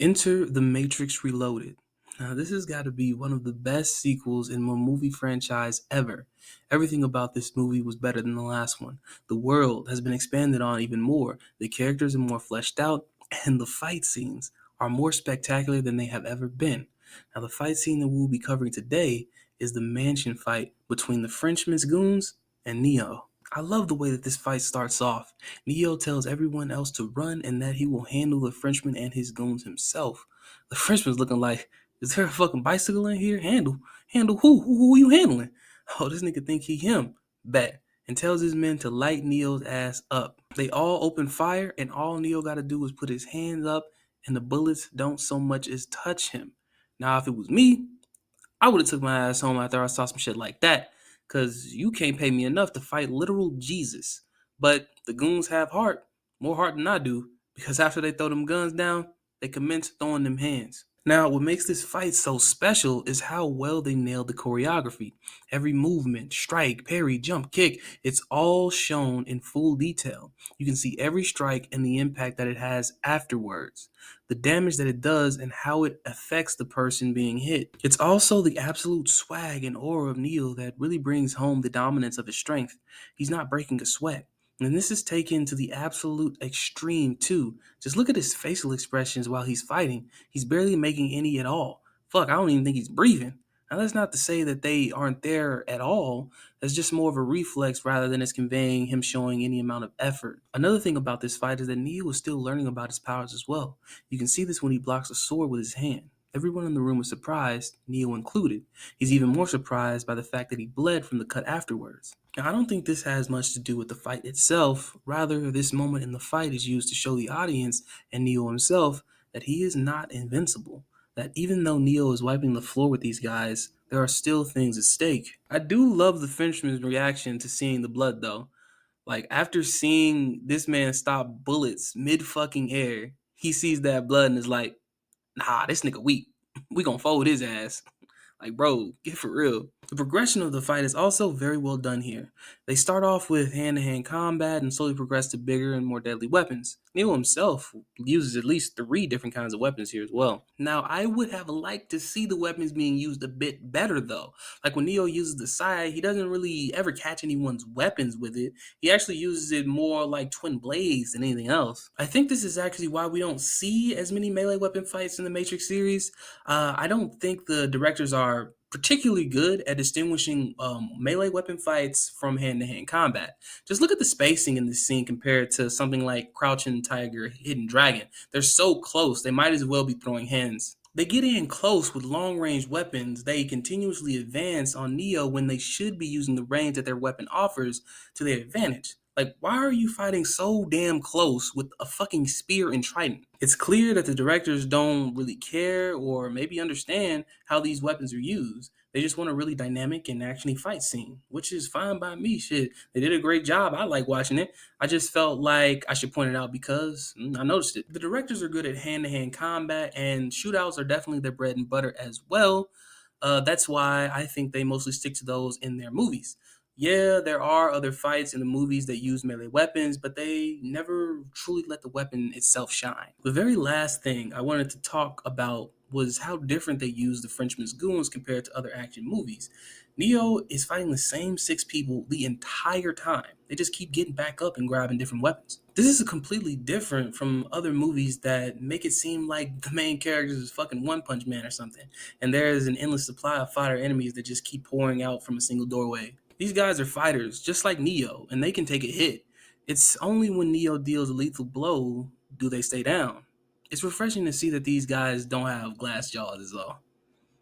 Enter The Matrix Reloaded. Now, this has got to be one of the best sequels in a movie franchise ever. Everything about this movie was better than the last one. The world has been expanded on even more, the characters are more fleshed out, and the fight scenes are more spectacular than they have ever been. Now, the fight scene that we'll be covering today is the mansion fight between the Frenchman's goons and Neo. I love the way that this fight starts off. Neo tells everyone else to run and that he will handle the Frenchman and his goons himself. The Frenchman's looking like, is there a fucking bicycle in here? Handle who? Who are you handling? Oh, this nigga think he him. Bet. And tells his men to light Neo's ass up. They all open fire, and all Neo gotta do is put his hands up, and the bullets don't so much as touch him. Now, if it was me, I would have took my ass home after I saw some shit like that, cause you can't pay me enough to fight literal Jesus. But the goons have heart, more heart than I do, because after they throw them guns down, they commence throwing them hands. Now, what makes this fight so special is how well they nailed the choreography. Every movement, strike, parry, jump, kick, it's all shown in full detail. You can see every strike and the impact that it has afterwards, the damage that it does, and how it affects the person being hit. It's also the absolute swag and aura of Neo that really brings home the dominance of his strength. He's not breaking a sweat. And this is taken to the absolute extreme too. Just look at his facial expressions while he's fighting. He's barely making any at all. Fuck, I don't even think he's breathing. Now that's not to say that they aren't there at all. That's just more of a reflex rather than it's conveying him showing any amount of effort. Another thing about this fight is that Neo is still learning about his powers as well. You can see this when he blocks a sword with his hand. Everyone in the room is surprised, Neo included. He's even more surprised by the fact that he bled from the cut afterwards. Now, I don't think this has much to do with the fight itself. Rather, this moment in the fight is used to show the audience and Neo himself that he is not invincible. That even though Neo is wiping the floor with these guys, there are still things at stake. I do love the Frenchman's reaction to seeing the blood, though. Like, after seeing this man stop bullets mid fucking air, he sees that blood and is like, nah, this nigga weak. We gonna fold his ass. Like, bro, get for real. The progression of the fight is also very well done here. They start off with hand-to-hand combat and slowly progress to bigger and more deadly weapons. Neo himself uses at least 3 different kinds of weapons here as well. Now, I would have liked to see the weapons being used a bit better though. Like when Neo uses the Sai, he doesn't really ever catch anyone's weapons with it. He actually uses it more like twin blades than anything else. I think this is actually why we don't see as many melee weapon fights in the Matrix series. I don't think the directors are particularly good at distinguishing melee weapon fights from hand-to-hand combat. Just look at the spacing in this scene compared to something like Crouching Tiger, Hidden Dragon. They're so close, they might as well be throwing hands. They get in close with long-range weapons. They continuously advance on Neo when they should be using the range that their weapon offers to their advantage. Like, why are you fighting so damn close with a fucking spear and trident? It's clear that the directors don't really care or maybe understand how these weapons are used. They just want a really dynamic and actiony fight scene, which is fine by me. Shit, they did a great job. I like watching it. I just felt like I should point it out because I noticed it. The directors are good at hand-to-hand combat, and shootouts are definitely their bread and butter as well. That's why I think they mostly stick to those in their movies. Yeah, there are other fights in the movies that use melee weapons, but they never truly let the weapon itself shine. The very last thing I wanted to talk about was how different they use the Frenchman's goons compared to other action movies. Neo is fighting the same 6 people the entire time. They just keep getting back up and grabbing different weapons. This is completely different from other movies that make it seem like the main character is fucking One Punch Man or something, and there is an endless supply of fighter enemies that just keep pouring out from a single doorway. These guys are fighters, just like Neo, and they can take a hit. It's only when Neo deals a lethal blow do they stay down. It's refreshing to see that these guys don't have glass jaws, is all.